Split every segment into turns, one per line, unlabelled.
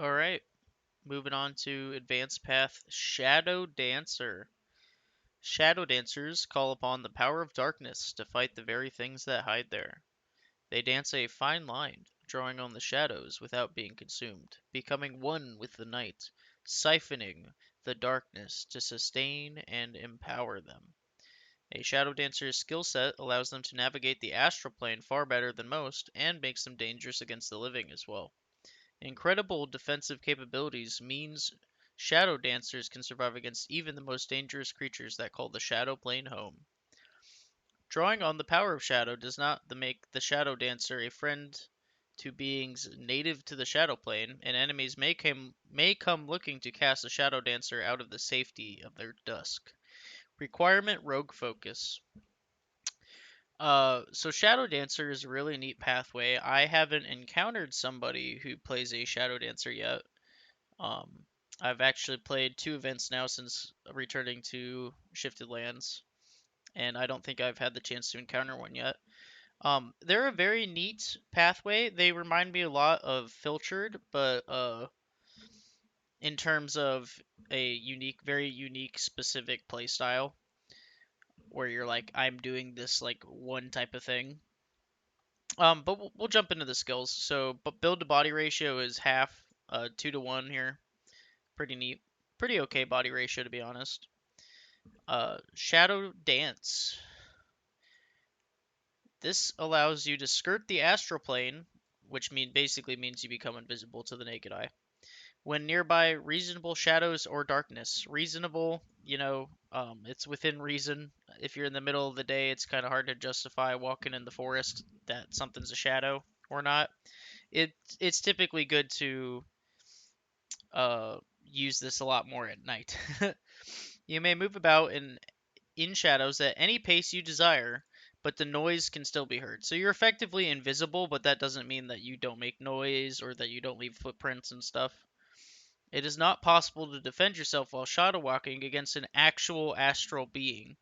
Alright, moving on to Advanced Path Shadow Dancer. Shadow Dancers call upon the power of darkness to fight the very things that hide there. They dance a fine line, drawing on the shadows without being consumed, becoming one with the night, siphoning the darkness to sustain and empower them. A Shadow Dancer's skill set allows them to navigate the astral plane far better than most, and makes them dangerous against the living as well. Incredible defensive capabilities means Shadow Dancers can survive against even the most dangerous creatures that call the Shadow Plane home. Drawing on the power of Shadow does not make the Shadow Dancer a friend to beings native to the Shadow Plane, and enemies may come looking to cast the Shadow Dancer out of the safety of their dusk. Requirement Rogue Focus. So Shadow Dancer is a really neat pathway. I haven't encountered somebody who plays a Shadow Dancer yet. Um, I've actually played 2 events now since returning to ShiftedLands, and I don't think I've had the chance to encounter one yet. They're a very neat pathway. They remind me a lot of Filtered, but in terms of a unique, very unique, specific playstyle where you're like, I'm doing this like one type of thing. But we'll jump into the skills. So, but build to body ratio is half, 2 to 1 here. Pretty neat. Pretty okay body ratio to be honest. Shadow Dance. This allows you to skirt the astral plane, which basically means you become invisible to the naked eye. When nearby reasonable shadows or darkness. Reasonable, it's within reason. If you're in the middle of the day, it's kind of hard to justify walking in the forest that something's a shadow or not. It's typically good to use this a lot more at night. You may move about in shadows at any pace you desire, but the noise can still be heard. So you're effectively invisible, but that doesn't mean that you don't make noise or that you don't leave footprints and stuff. It is not possible to defend yourself while shadow walking against an actual astral being.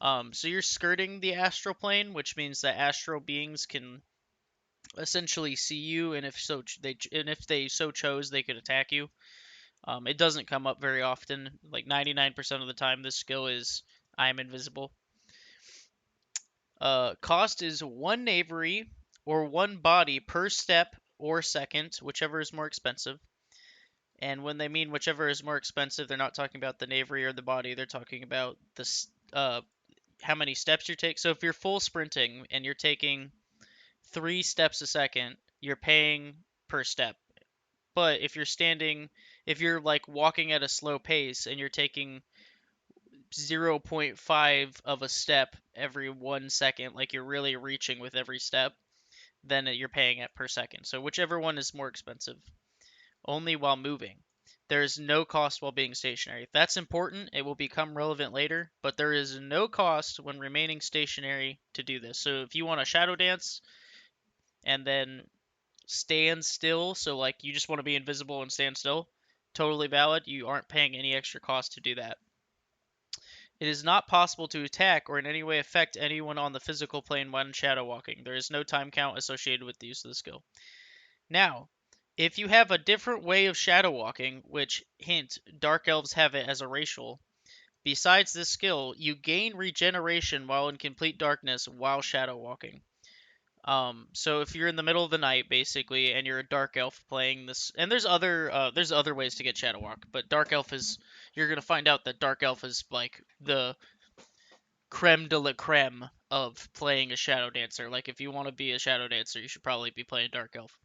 So you're skirting the astral plane, which means that astral beings can essentially see you, and if they so chose, they could attack you. It doesn't come up very often. Like 99% of the time, this skill is I am invisible. Cost is 1 knavery or 1 body per step or second, whichever is more expensive. And when they mean whichever is more expensive, they're not talking about the knavery or the body. They're talking about how many steps you take. So if you're full sprinting and you're taking 3 steps a second, you're paying per step. But if you're like walking at a slow pace and you're taking 0.5 of a step every 1 second, like you're really reaching with every step, then you're paying it per second. So whichever one is more expensive. Only while moving. There is no cost while being stationary. That's important. It will become relevant later, but there is no cost when remaining stationary to do this. So if you want to shadow dance and then stand still, so like you just want to be invisible and stand still, totally valid. You aren't paying any extra cost to do that. It is not possible to attack or in any way affect anyone on the physical plane when shadow walking. There is no time count associated with the use of the skill. Now, if you have a different way of shadow walking, which, hint, dark elves have it as a racial, besides this skill, you gain regeneration while in complete darkness while shadow walking. So if you're in the middle of the night, basically, and you're a dark elf playing this, and there's other ways to get shadow walk, but dark elf is, you're gonna find out that dark elf is like the creme de la creme of playing a shadow dancer. Like if you want to be a shadow dancer, you should probably be playing dark elf.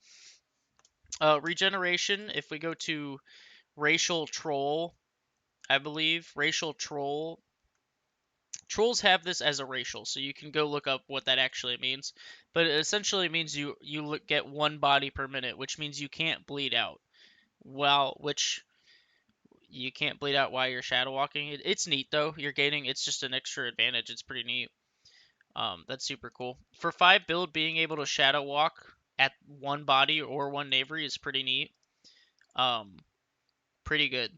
Regeneration, if we go to racial troll, I believe racial troll, trolls have this as a racial, so you can go look up what that actually means. But it essentially means you get 1 body per minute, which means you can't bleed out. Which you can't bleed out while you're shadow walking. It's neat though. You're gaining. It's just an extra advantage. It's pretty neat. That's super cool. For 5 build, being able to shadow walk at 1 body or 1 knavery is pretty neat. Pretty good.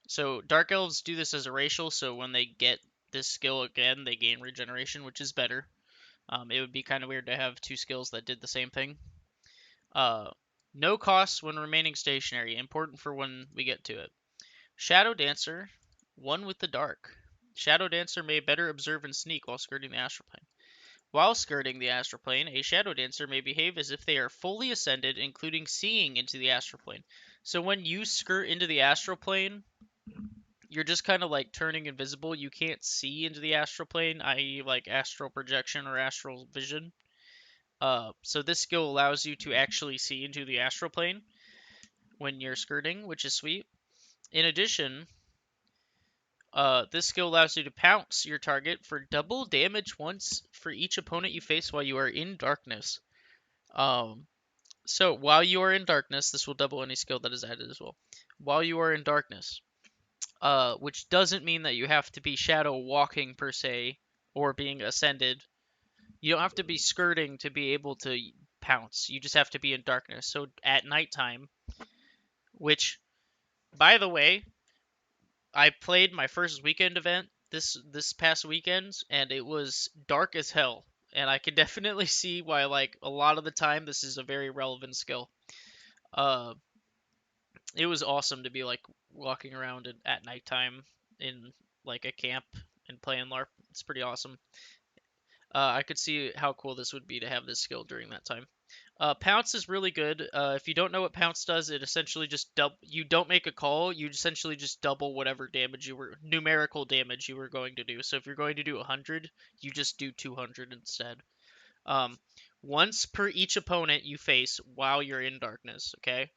So Dark Elves do this as a racial, so when they get this skill again, they gain regeneration, which is better. It would be kind of weird to have 2 skills that did the same thing. Uh, No costs when remaining stationary. Important for when we get to it. Shadow Dancer, one with the dark. Shadow Dancer may better observe and sneak while skirting the astral plane. While skirting the astral plane, a Shadow Dancer may behave as if they are fully ascended, including seeing into the astral plane. So when you skirt into the astral plane, you're just kind of like turning invisible. You can't see into the astral plane, i.e., like astral projection or astral vision. So this skill allows you to actually see into the astral plane when you're skirting, which is sweet. In addition, this skill allows you to pounce your target for double damage once for each opponent you face while you are in darkness. So while you are in darkness, this will double any skill that is added as well. While you are in darkness, which doesn't mean that you have to be shadow walking per se or being ascended. You don't have to be skirting to be able to pounce. You just have to be in darkness. So at nighttime, which, by the way, I played my first weekend event this past weekend, and it was dark as hell. And I can definitely see why, like, a lot of the time this is a very relevant skill. Uh, it was awesome to be like walking around at nighttime in like a camp and playing LARP. It's pretty awesome. I could see how cool this would be to have this skill during that time. Pounce is really good. If you don't know what Pounce does, it essentially just you don't make a call. You essentially just double whatever damage numerical damage you were going to do. So if you're going to do 100, you just do 200 instead. Um, Once per each opponent you face while you're in darkness. Okay,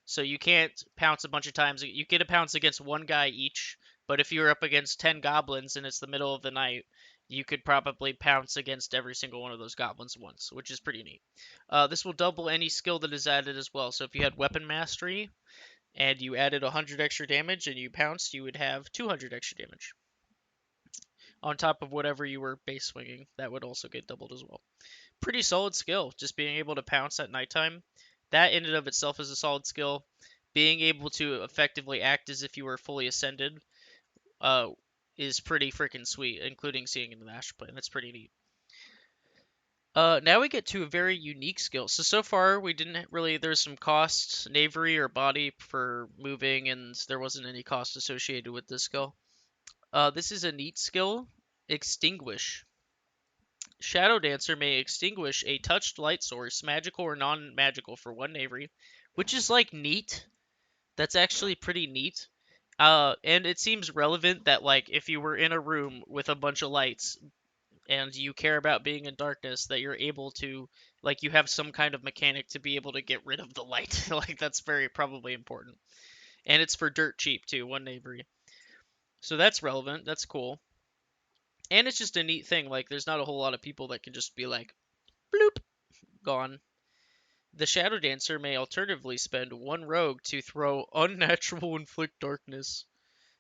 so you can't pounce a bunch of times. You get a pounce against one guy each. But if you're up against 10 goblins and it's the middle of the night, you could probably pounce against every single one of those goblins once, which is pretty neat. This will double any skill that is added as well. So if you had weapon mastery and you added 100 extra damage and you pounced, you would have 200 extra damage on top of whatever you were base swinging. That would also get doubled as well. Pretty solid skill, just being able to pounce at nighttime. That in and of itself is a solid skill. Being able to effectively act as if you were fully ascended uh, is pretty freaking sweet, including seeing in the master plan. That's pretty neat. Now we get to a very unique skill. So far we didn't really, there's some costs, knavery or body for moving, and there wasn't any cost associated with this skill. This is a neat skill, Extinguish. Shadow Dancer may extinguish a touched light source, magical or non-magical, for one knavery, which is like neat. That's actually pretty neat. And it seems relevant that like if you were in a room with a bunch of lights and you care about being in darkness, that you're able to like you have some kind of mechanic to be able to get rid of the light. Like that's very probably important. And it's for dirt cheap too, one knavery. So that's relevant. That's cool. And it's just a neat thing. Like there's not a whole lot of people that can just be like bloop gone. The Shadow Dancer may alternatively spend one rogue to throw unnatural inflict darkness.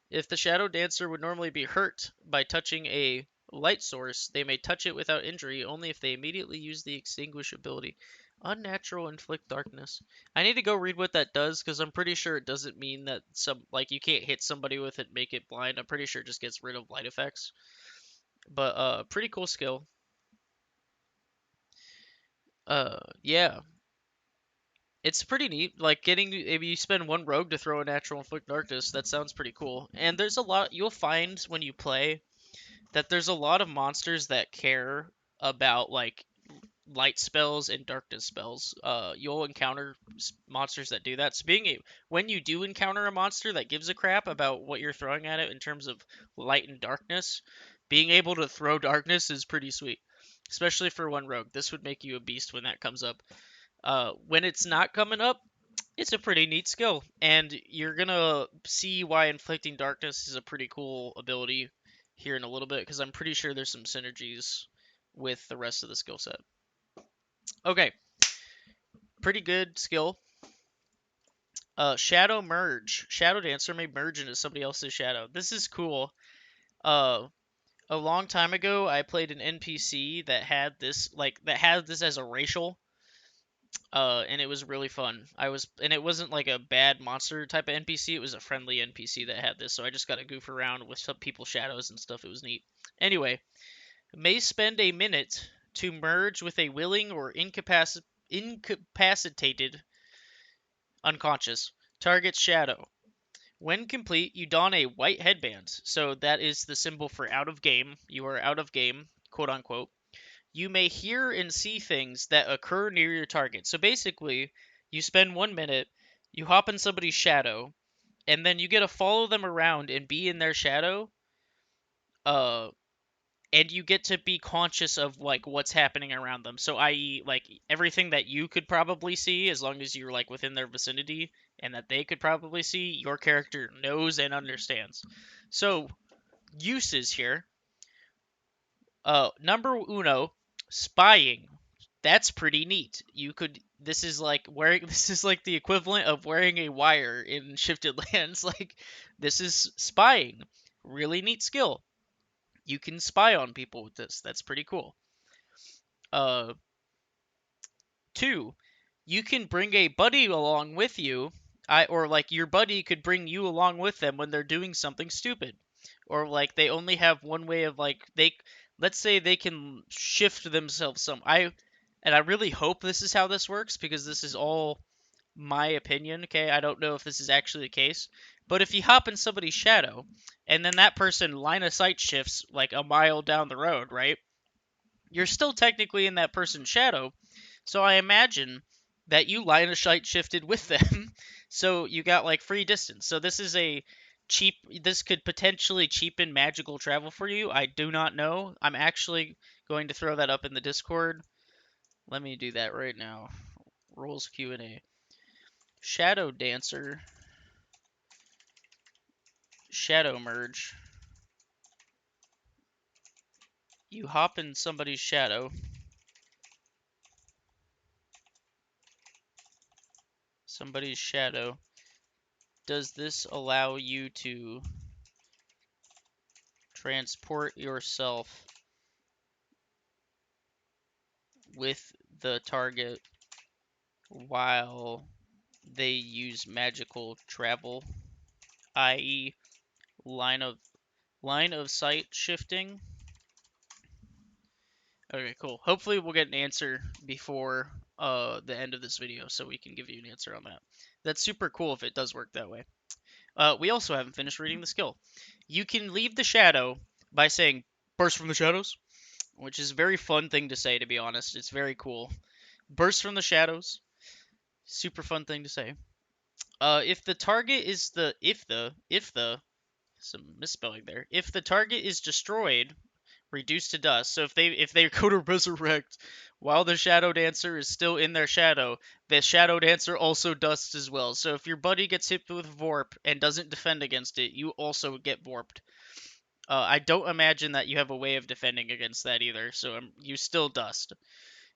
If the Shadow Dancer would normally be hurt by touching a light source, they may touch it without injury only if they immediately use the extinguish ability. Unnatural inflict darkness. I need to go read what that does because I'm pretty sure it doesn't mean that you can't hit somebody with it, make it blind. I'm pretty sure it just gets rid of light effects. But pretty cool skill. Yeah. It's pretty neat. Like getting if you spend one rogue to throw a natural inflict darkness, that sounds pretty cool. And there's a lot you'll find when you play that there's a lot of monsters that care about like light spells and darkness spells. You'll encounter monsters that do that. So when you do encounter a monster that gives a crap about what you're throwing at it in terms of light and darkness, being able to throw darkness is pretty sweet, especially for one rogue. This would make you a beast when that comes up. When it's not coming up, it's a pretty neat skill, and you're gonna see why inflicting darkness is a pretty cool ability here in a little bit, because I'm pretty sure there's some synergies with the rest of the skill set. Okay, pretty good skill. Shadow merge. Shadow Dancer may merge into somebody else's shadow. This is cool. Uh, a long time ago, I played an NPC that had this as a racial. And it was really fun. And it wasn't like a bad monster type of NPC. It was a friendly NPC that had this. So I just got to goof around with some people's shadows and stuff. It was neat. Anyway, may spend a minute to merge with a willing or incapacitated Unconscious. Target's shadow. When complete, you don a white headband. So that is the symbol for out of game. You are out of game, quote unquote. You may hear and see things that occur near your target. So basically, you spend 1 minute, you hop in somebody's shadow, and then you get to follow them around and be in their shadow. Uh, and you get to be conscious of like what's happening around them. So i.e. like everything that you could probably see, as long as you're like within their vicinity and that they could probably see, your character knows and understands. So uses here. Number uno, spying. That's pretty neat. You could this is like wearing this is like the equivalent of wearing a wire in Shifted Lands. Like this is spying. Really neat skill. You can spy on people with this. That's pretty cool. Uh, Two, you can bring a buddy along with you. Or like your buddy could bring you along with them when they're doing something stupid. Or like they only have one way of like let's say they can shift themselves and I really hope this is how this works because this is all my opinion, okay? I don't know if this is actually the case. But if you hop in somebody's shadow and then that person line of sight shifts like a mile down the road, right? You're still technically in that person's shadow. So I imagine that you line of sight shifted with them. So you got like free distance. So this could potentially cheapen magical travel for you. I do not know. I'm actually going to throw that up in the Discord. Let me do that right now. Rules Q&A. Shadow Dancer. Shadow Merge. You hop in somebody's shadow. Somebody's shadow. Does this allow you to transport yourself with the target while they use magical travel, i.e. line of sight shifting? Okay, cool. Hopefully we'll get an answer before the end of this video so we can give you an answer on that. That's super cool if it does work that way. We also haven't finished reading the skill. You can leave the shadow by saying burst from the shadows, which is a very fun thing to say, to be honest. It's very cool. Burst from the shadows. Super fun thing to say. If the target is some misspelling there. If the target is destroyed, reduced to dust. So if they go to resurrect while the shadow dancer is still in their shadow, the shadow dancer also dusts as well. So if your buddy gets hit with Vorp and doesn't defend against it, you also get Vorped. I don't imagine that you have a way of defending against that either, so you still dust.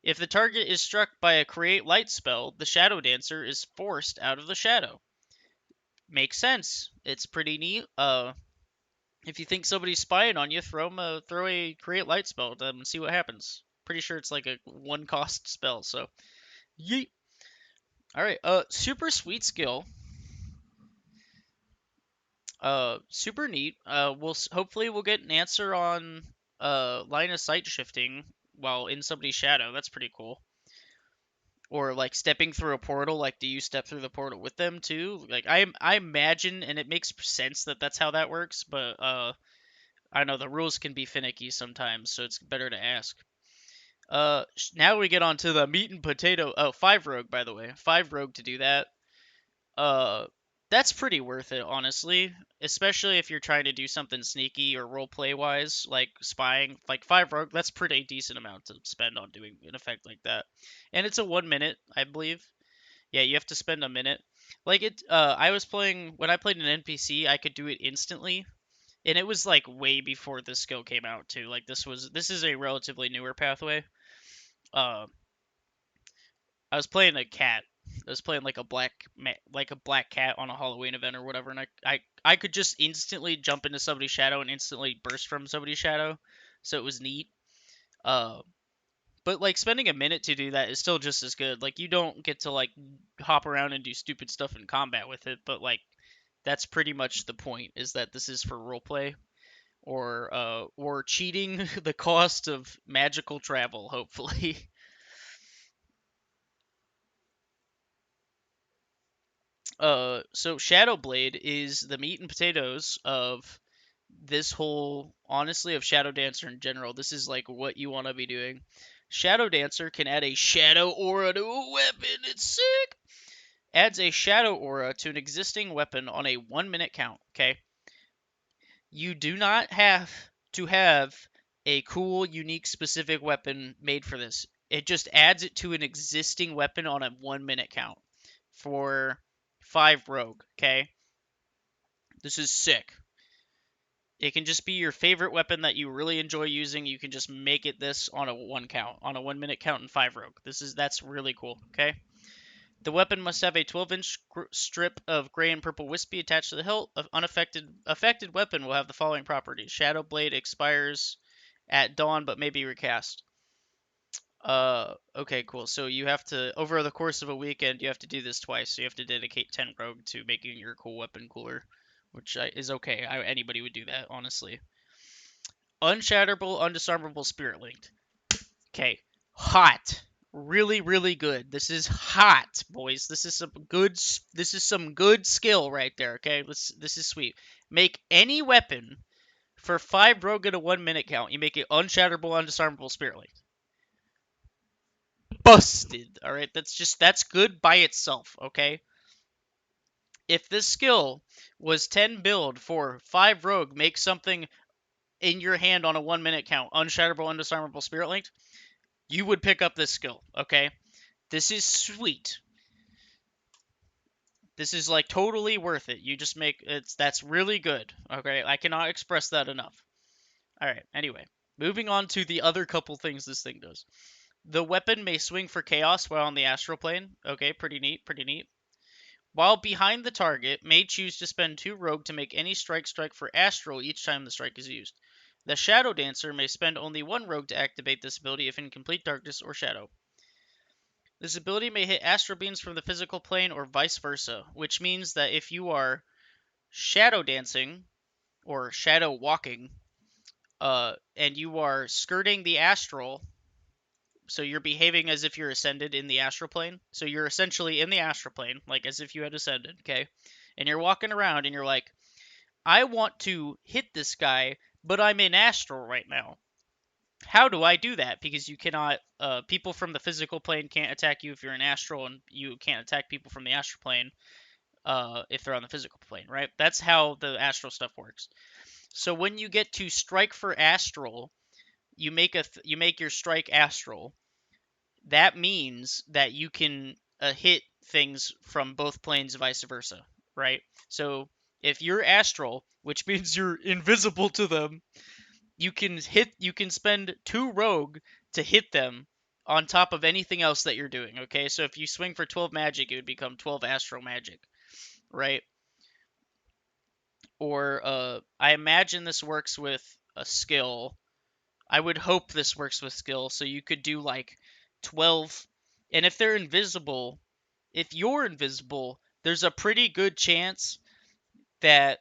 If the target is struck by a create light spell, the shadow dancer is forced out of the shadow. Makes sense. It's pretty neat. If you think somebody's spying on you, throw a create light spell at them and see what happens. Pretty sure it's like a one cost spell. So, yeet. All right. Super sweet skill. Super neat. Hopefully we'll get an answer on line of sight shifting while in somebody's shadow. That's pretty cool. Or like stepping through a portal. Like, do you step through the portal with them too? Like, I imagine, and it makes sense that that's how that works. But I know the rules can be finicky sometimes, so it's better to ask. Now we get on to the meat and potato. Oh, 5 rogue, by the way. 5 rogue to do that. Uh, that's pretty worth it, honestly. Especially if you're trying to do something sneaky or roleplay wise, like spying. Like 5 rogue, that's pretty decent amount to spend on doing an effect like that. And it's a 1 minute, I believe. Yeah, you have to spend a minute. Like I was playing when I played an NPC, I could do it instantly, and it was like way before this skill came out too. Like this is a relatively newer pathway. Uh, I was playing a cat. I was playing like a black cat on a Halloween event or whatever, and I could just instantly jump into somebody's shadow and instantly burst from somebody's shadow, so it was neat. Uh, but like spending a minute to do that is still just as good. Like you don't get to like hop around and do stupid stuff in combat with it, but like that's pretty much the point. Is that this is for roleplay or cheating the cost of magical travel, hopefully. So Shadow Blade is the meat and potatoes of this whole, honestly, of Shadow Dancer in general. This is like what you want to be doing. Shadow Dancer can add a shadow aura to a weapon. It's sick. Adds a shadow aura to an existing weapon on a 1 minute count. Okay. You do not have to have a cool, unique, specific weapon made for this. It just adds it to an existing weapon on a 1 minute count for 5 rogue. Okay. This is sick. It can just be your favorite weapon that you really enjoy using. You can just make it this on a 1 minute count and 5 rogue. That's really cool. Okay. The weapon must have a 12-inch strip of gray and purple wispy attached to the hilt. Of affected weapon will have the following properties: Shadow Blade expires at dawn, but may be recast. Okay, cool. So you have to, over the course of a weekend, you have to do this twice. So you have to dedicate 10 rogue to making your cool weapon cooler, which is okay. Anybody would do that, honestly. Unshatterable, undisarmable, spirit linked. Okay, hot, really, really good. This is hot, boys. This is some good. This is some good skill right there. Okay, this is sweet. Make any weapon for 5 rogue at a 1 minute count. You make it unshatterable, undisarmable, spirit linked. Busted. All right, that's good by itself. Okay. If this skill was 10 build for 5 rogue, make something in your hand on a 1 minute count, unshatterable, undisarmable, spirit linked, you would pick up this skill, okay? This is sweet. This is like totally worth it. You just make that's really good, okay? I cannot express that enough. All right, anyway, moving on to the other couple things this thing does. The weapon may swing for chaos while on the astral plane. Okay, pretty neat, pretty neat. While behind the target, may choose to spend 2 rogue to make any strike for astral each time the strike is used. The Shadow Dancer may spend only 1 rogue to activate this ability if in complete darkness or shadow. This ability may hit astral beams from the physical plane or vice versa, which means that if you are shadow dancing or shadow walking, and you are skirting the astral, so you're behaving as if you're ascended in the astral plane. So you're essentially in the astral plane, like as if you had ascended, okay? And you're walking around and you're like, I want to hit this guy, but I'm in astral right now. How do I do that? Because you cannot, people from the physical plane can't attack you if you're in astral, and you can't attack people from the astral plane if they're on the physical plane, right? That's how the astral stuff works. So when you get to strike for astral, you make your strike astral. That means that you can hit things from both planes, vice versa, right? So if you're astral, which means you're invisible to them, you can spend 2 rogue to hit them on top of anything else that you're doing, okay? So if you swing for 12 magic, it would become 12 astral magic, right? Or I imagine this works with a skill. I would hope this works with skill, so you could do like 12, and if they're invisible, if you're invisible, there's a pretty good chance that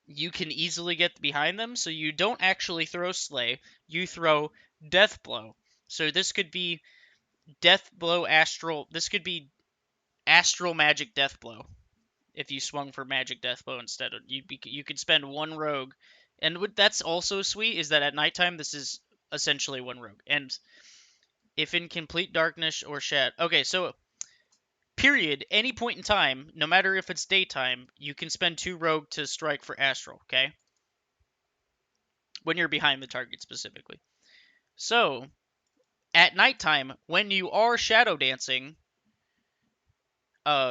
you can easily get behind them, so you don't actually throw Slay, you throw Death Blow. So this could be Death Blow Astral, this could be Astral Magic Death Blow. If you swung for Magic Death Blow instead, you could spend 1 rogue. And what that's also sweet is that at nighttime this is essentially 1 rogue. And if in complete darkness or shadow, okay, so period, any point in time, no matter if it's daytime, you can spend 2 rogue to strike for astral, okay? When you're behind the target specifically. So, at nighttime, when you are shadow dancing,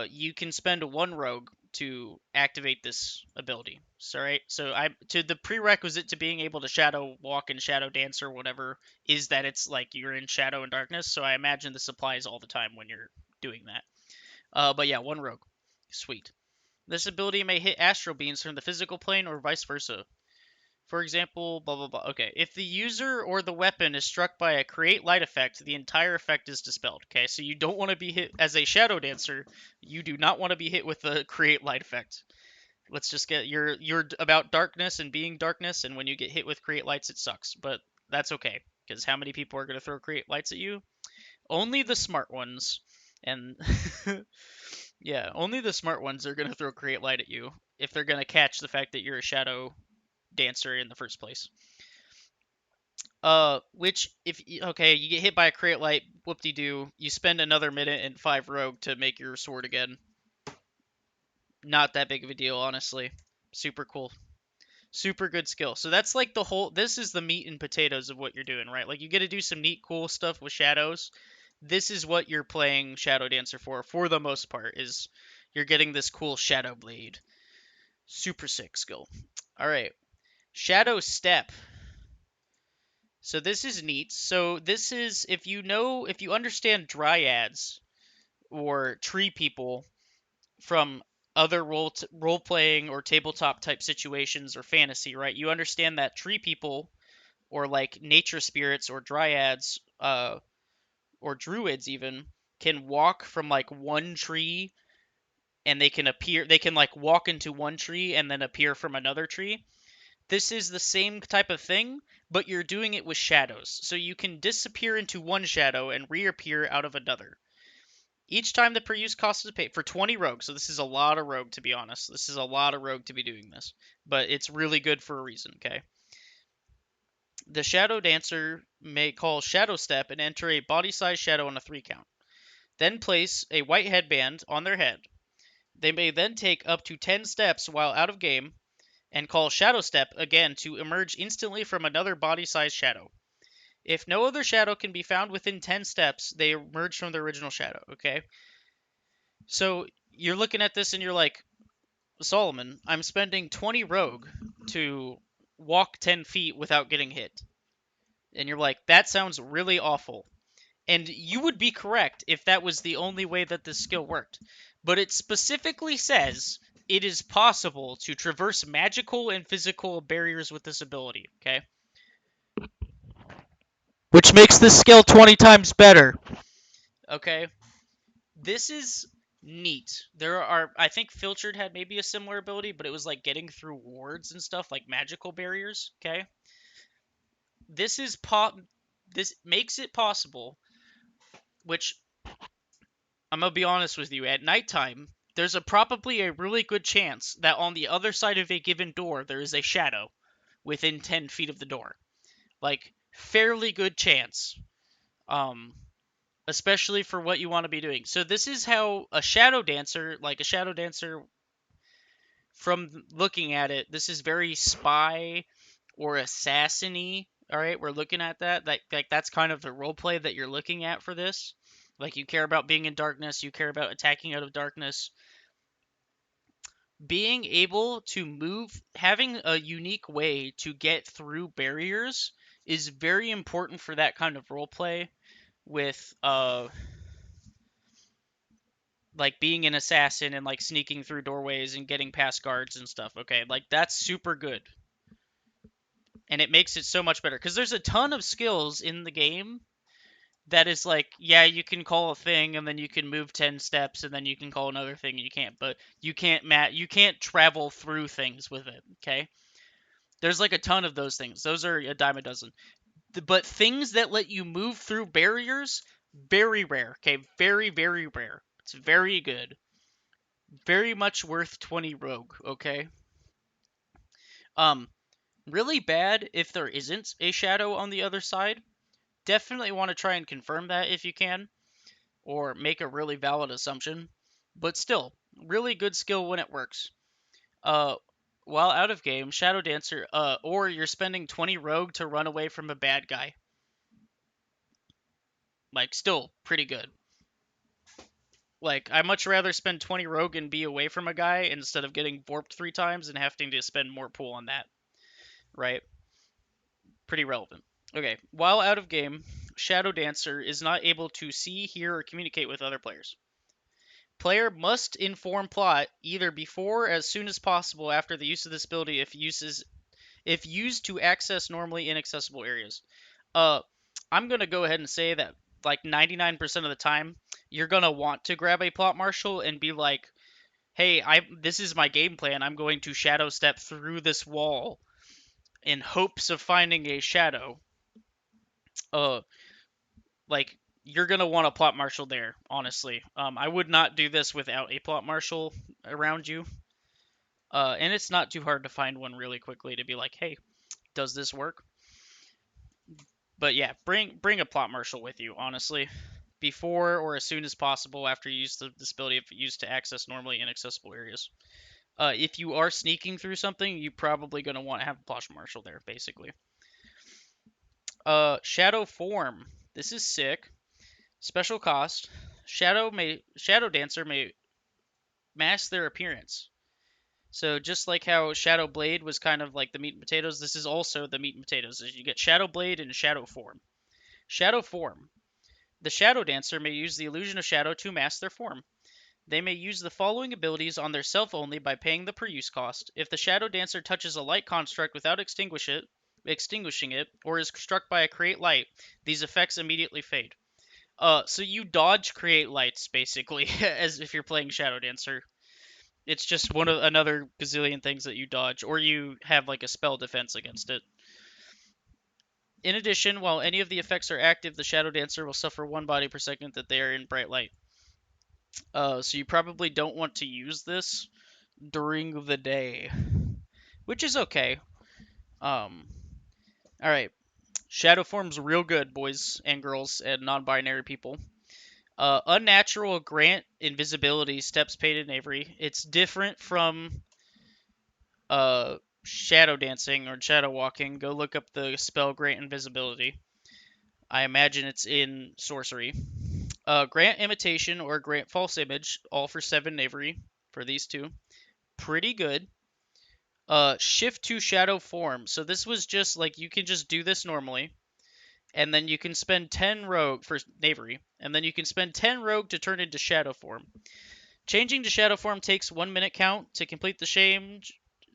you can spend 1 rogue to activate this ability. So, right? So the prerequisite to being able to shadow walk and shadow dance or whatever is that it's like you're in shadow and darkness. So I imagine this applies all the time when you're doing that. But yeah, 1 rogue. Sweet. This ability may hit astral beams from the physical plane or vice versa. For example, blah blah blah. Okay, if the user or the weapon is struck by a create light effect, the entire effect is dispelled. Okay, so you don't want to be hit as a shadow dancer. You do not want to be hit with the create light effect. Let's just get you're about darkness and being darkness, and when you get hit with create lights, it sucks. But that's okay, because how many people are going to throw create lights at you? Only the smart ones. And Yeah, only the smart ones are gonna throw create light at you if they're gonna catch the fact that you're a shadow dancer in the first place. Which if okay, you get hit by a create light, whoop-de-doo. You spend another minute and 5 rogue to make your sword again. Not that big of a deal, honestly. Super cool. Super good skill. So that's like the whole. This is the meat and potatoes of what you're doing, right? Like you get to do some neat, cool stuff with shadows. This is what you're playing Shadow Dancer for the most part. Is you're getting this cool Shadow Blade. Super sick skill. All right, Shadow Step. So this is neat. So this is if you understand dryads or tree people from other role playing or tabletop type situations or fantasy, right? You understand that tree people or like nature spirits or dryads or druids even can walk from like one tree and they can like walk into one tree and then appear from another tree. This is the same type of thing, but you're doing it with shadows. So you can disappear into one shadow and reappear out of another. Each time the per use cost is paid for 20 rogue. So this is a lot of rogue, to be honest. This is a lot of rogue to be doing this, but it's really good for a reason. Okay. The shadow dancer may call shadow step and enter a body-sized shadow on a 3 count. Then place a white headband on their head. They may then take up to 10 steps while out of game and call shadow step again to emerge instantly from another body-sized shadow. If no other shadow can be found within 10 steps, they emerge from their original shadow. Okay. So you're looking at this and you're like, Solomon, I'm spending 20 rogue to walk 10 feet without getting hit. And you're like, that sounds really awful. And you would be correct if that was the only way that this skill worked. But it specifically says it is possible to traverse magical and physical barriers with this ability, okay? Which makes this skill 20 times better. Okay? This is neat. There are, I think Filtered had maybe a similar ability, but it was like getting through wards and stuff, like magical barriers, okay? This is this makes it possible, which I'm gonna be honest with you, at nighttime, there's probably a really good chance that on the other side of a given door there is a shadow within 10 feet of the door. Like, fairly good chance. Um, Especially for what you want to be doing. So this is how a shadow dancer, like a shadow dancer from looking at it, this is very spy or assassin-y. All right, we're looking at that. Like that's kind of the role play that you're looking at for this. Like you care about being in darkness, you care about attacking out of darkness. Being able to move, having a unique way to get through barriers is very important for that kind of role play with like being an assassin and like sneaking through doorways and getting past guards and stuff. Okay, like that's super good. And it makes it so much better because there's a ton of skills in the game that is like, yeah, you can call a thing and then you can move 10 steps and then you can call another thing and you can't, but you can't travel through things with it, okay? There's like a ton of those things. Those are a dime a dozen. But things that let you move through barriers, very rare, okay? Very, very rare. It's very good. Very much worth 20 rogue, okay? Um, Really bad if there isn't a shadow on the other side. Definitely want to try and confirm that if you can, or make a really valid assumption. But still, really good skill when it works. Uh, while out of game, Shadow Dancer, or you're spending 20 rogue to run away from a bad guy. Like, still pretty good. Like, I'd much rather spend 20 rogue and be away from a guy instead of getting warped 3 times and having to spend more pool on that, right? Pretty relevant. Okay, while out of game, Shadow Dancer is not able to see, hear, or communicate with other players. Player must inform plot either before or as soon as possible after the use of this ability if used to access normally inaccessible areas. Uh, I'm gonna go ahead and say that like 99% of the time, you're gonna want to grab a plot marshal and be like, "Hey, this is my game plan. I'm going to shadow step through this wall in hopes of finding a shadow." Uh, like you're gonna want a plot marshal there, honestly. I would not do this without a plot marshal around you. And it's not too hard to find one really quickly to be like, hey, does this work? But yeah, bring a plot marshal with you, honestly, before or as soon as possible after you use this ability if used to access normally inaccessible areas. If you are sneaking through something, you're probably gonna want to have a plot marshal there, basically. Shadow form. This is sick. Special cost. Shadow Dancer may mask their appearance. So just like how Shadow Blade was kind of like the meat and potatoes, this is also the meat and potatoes. You get Shadow Blade and Shadow Form. Shadow Form. The Shadow Dancer may use the illusion of shadow to mask their form. They may use the following abilities on their self only by paying the per use cost. If the Shadow Dancer touches a light construct without extinguishing it, or is struck by a create light, these effects immediately fade. So you dodge create lights basically, as if you're playing Shadow Dancer. It's just one of another gazillion things that you dodge, or you have like a spell defense against it. In addition, while any of the effects are active, the Shadow Dancer will suffer 1 body per second that they are in bright light. So you probably don't want to use this during the day, which is okay. All right, Shadow Form's real good, boys and girls and non-binary people. Unnatural grant invisibility steps paid in Avery. It's different from shadow dancing or shadow walking. Go look up the spell grant invisibility. I imagine it's in sorcery. Grant imitation or grant false image, all for 7 Avery for these two. Pretty good. Shift to shadow form. So this was just like you can just do this normally, and then you can spend 10 rogue for Knavery, and then you can spend 10 rogue to turn into shadow form. Changing to shadow form takes 1 minute count. To complete the change,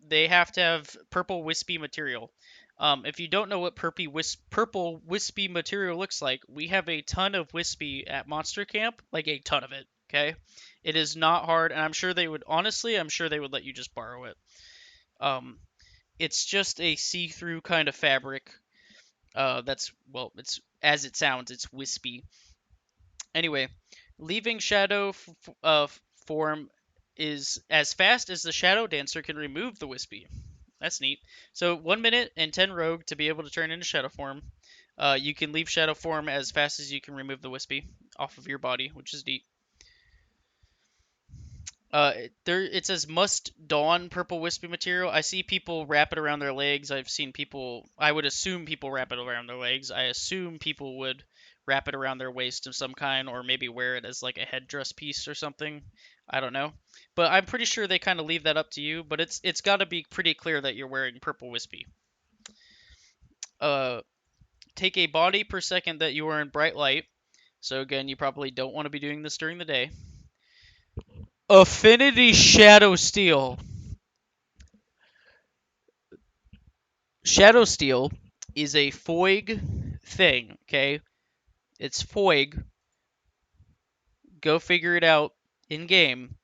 they have to have purple wispy material. If you don't know what purple wispy material looks like, we have a ton of wispy at Monster Camp, like a ton of it. Okay, it is not hard, and I'm sure they would. Honestly, I'm sure they would let you just borrow it. It's just a see-through kind of fabric. It's as it sounds. It's wispy. Anyway, leaving shadow form is as fast as the shadow dancer can remove the wispy. That's neat. So 1 minute and 10 rogue to be able to turn into shadow form. You can leave shadow form as fast as you can remove the wispy off of your body, which is neat. It says must don purple wispy material. I see people wrap it around their legs. I've seen people. I would assume people wrap it around their legs. I assume people would wrap it around their waist of some kind, or maybe wear it as like a headdress piece or something. I don't know, but I'm pretty sure they kind of leave that up to you. But it's got to be pretty clear that you're wearing purple wispy. Uh, take a body per second that you are in bright light. So again, you probably don't want to be doing this during the day. Affinity Shadow Steel. Shadow Steel is a Foig thing, okay? It's Foig. Go figure it out in game.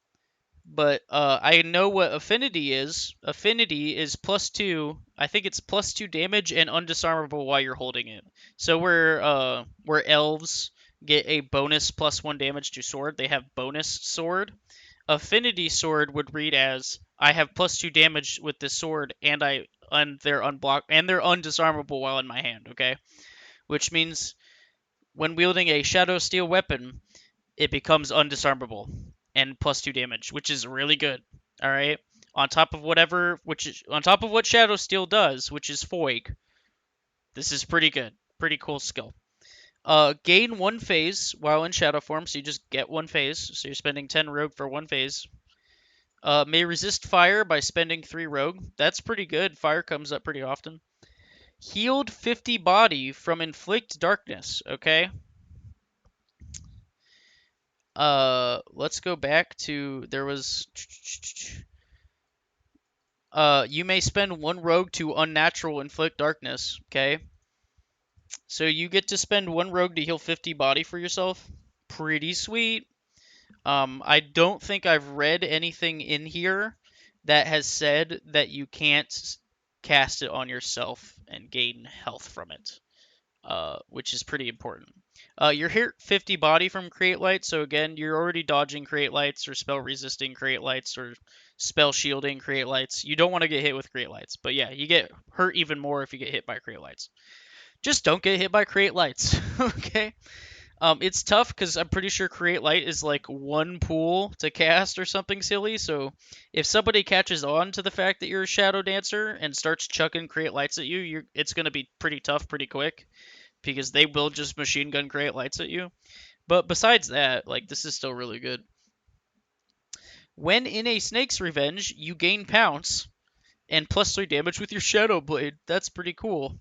But I know what Affinity is. Affinity is +2. I think it's +2 damage and undisarmable while you're holding it. So where elves get a bonus +1 damage to sword, they have bonus sword. Affinity sword would read as I have +2 damage with this sword, and they're undisarmable while in my hand. Okay, which means when wielding a shadow steel weapon, it becomes undisarmable and +2 damage, which is really good. All right, on top of what shadow steel does, which is Foig. This is pretty good, pretty cool skill. Gain 1 phase while in shadow form, so you just get 1 phase. So you're spending 10 rogue for 1 phase. May resist fire by spending 3 rogue. That's pretty good. Fire comes up pretty often. Healed 50 body from inflict darkness. Okay. Let's go back to there was. You may spend 1 rogue to unnatural inflict darkness. Okay. So you get to spend 1 rogue to heal 50 body for yourself. Pretty sweet. I don't think I've read anything in here that has said that you can't cast it on yourself and gain health from it, which is pretty important. You're hit 50 body from create lights, so again, you're already dodging create lights or spell resisting create lights or spell shielding create lights. You don't want to get hit with create lights, but yeah, you get hurt even more if you get hit by create lights. Just don't get hit by create lights, okay? It's tough because I'm pretty sure create light is like one pool to cast or something silly. So if somebody catches on to the fact that you're a shadow dancer and starts chucking create lights at you, it's gonna be pretty tough pretty quick because they will just machine gun create lights at you. But besides that, like this is still really good. When in a Snake's Revenge, you gain Pounce and +3 damage with your Shadow Blade. That's pretty cool.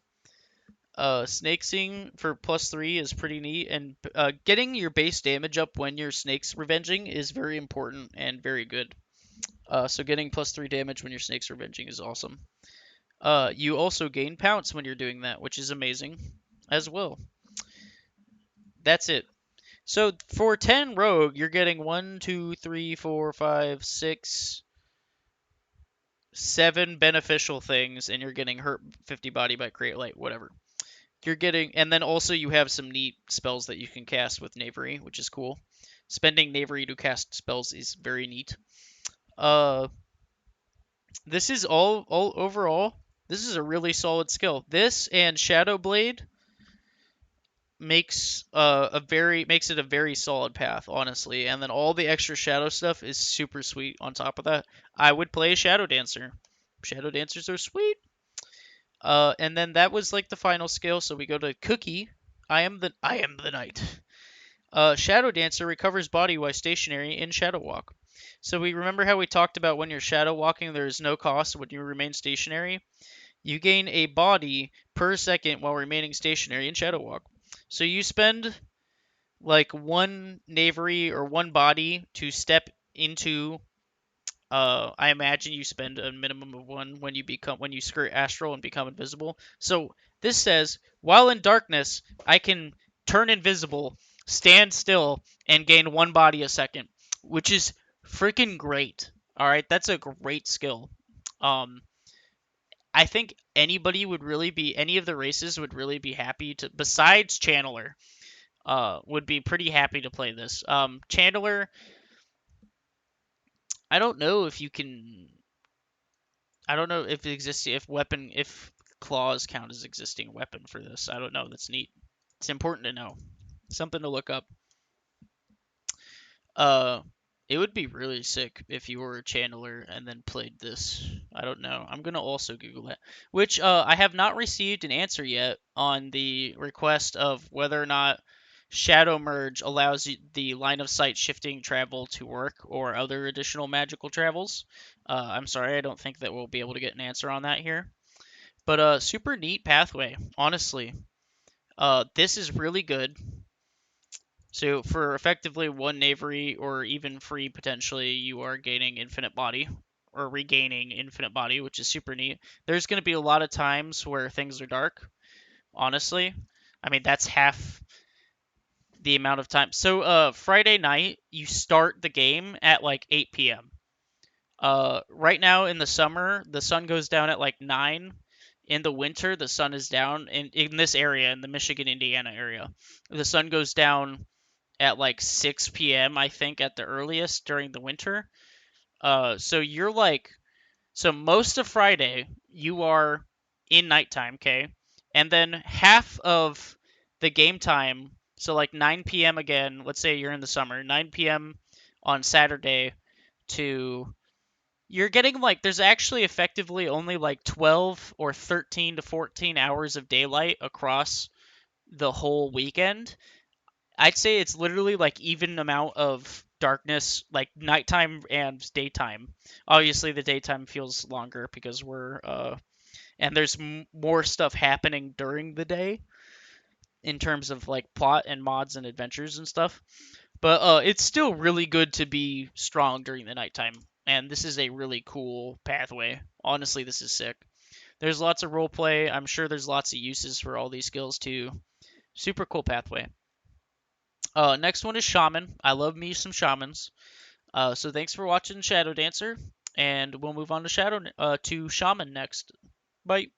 Snake Sing for +3 is pretty neat, and getting your base damage up when you're Snake's Revenging is very important and very good. So getting +3 damage when you're Snake's Revenging is awesome. You also gain Pounce when you're doing that, which is amazing as well. That's it. So for 10 Rogue, you're getting 1, 2, 3, 4, 5, 6, 7 beneficial things, and you're getting hurt 50 body by Create Light, whatever. You're getting, and then also you have some neat spells that you can cast with Knavery, which is cool. Spending Knavery to cast spells is very neat. This is all overall. This is a really solid skill. This and Shadow Blade makes it a very solid path, honestly. And then all the extra shadow stuff is super sweet on top of that. I would play a Shadow Dancer. Shadow Dancers are sweet. And then that was like the final skill. So we go to Cookie. I am the knight. Shadow Dancer recovers body while stationary in Shadow Walk. So we remember how we talked about when you're Shadow Walking, there is no cost when you remain stationary. You gain a body per second while remaining stationary in Shadow Walk. So you spend like one Knavery or one body to step into. I imagine you spend a minimum of one when you skirt astral and become invisible. So this says, while in darkness, I can turn invisible, stand still, and gain one body a second, which is freaking great. All right, that's a great skill. Um, I think any of the races would really be happy to, besides Channeler, would be pretty happy to play this. Channeler, I don't know if you can I don't know if it exists if claws count as existing weapon for this. I don't know. That's neat. It's important to know. Something to look up. Uh it would be really sick if you were a channeler and then played this. I don't know. I'm gonna also Google that. Which I have not received an answer yet on the request of whether or not Shadow Merge allows the line of sight shifting travel to work or other additional magical travels. I'm sorry, I don't think that we'll be able to get an answer on that here. But super neat pathway, honestly. This is really good. So for effectively one Knavery or even free potentially, you are gaining infinite body or regaining infinite body, which is super neat. There's going to be a lot of times where things are dark, honestly. I mean, that's half the amount of time. So Friday night, you start the game at like 8 p.m. Right now in the summer, the sun goes down at like 9. In the winter, the sun is down in this area, in the Michigan, Indiana area. The sun goes down at like 6 p.m., I think, at the earliest during the winter. So you're like, so most of Friday, you are in nighttime, okay? And then half of the game time, so like 9 p.m. again, let's say you're in the summer, 9 p.m. on Saturday to you're getting like there's actually effectively only like 12 or 13 to 14 hours of daylight across the whole weekend. I'd say it's literally like even amount of darkness, like nighttime and daytime. Obviously, the daytime feels longer because and there's more stuff happening during the day in terms of like plot and mods and adventures and stuff. But it's still really good to be strong during the nighttime, and this is a really cool pathway. Honestly, this is sick. There's lots of roleplay. I'm sure there's lots of uses for all these skills too. Super cool pathway. Next one is Shaman. I love me some Shamans. So thanks for watching Shadow Dancer, and we'll move on to Shaman next. Bye.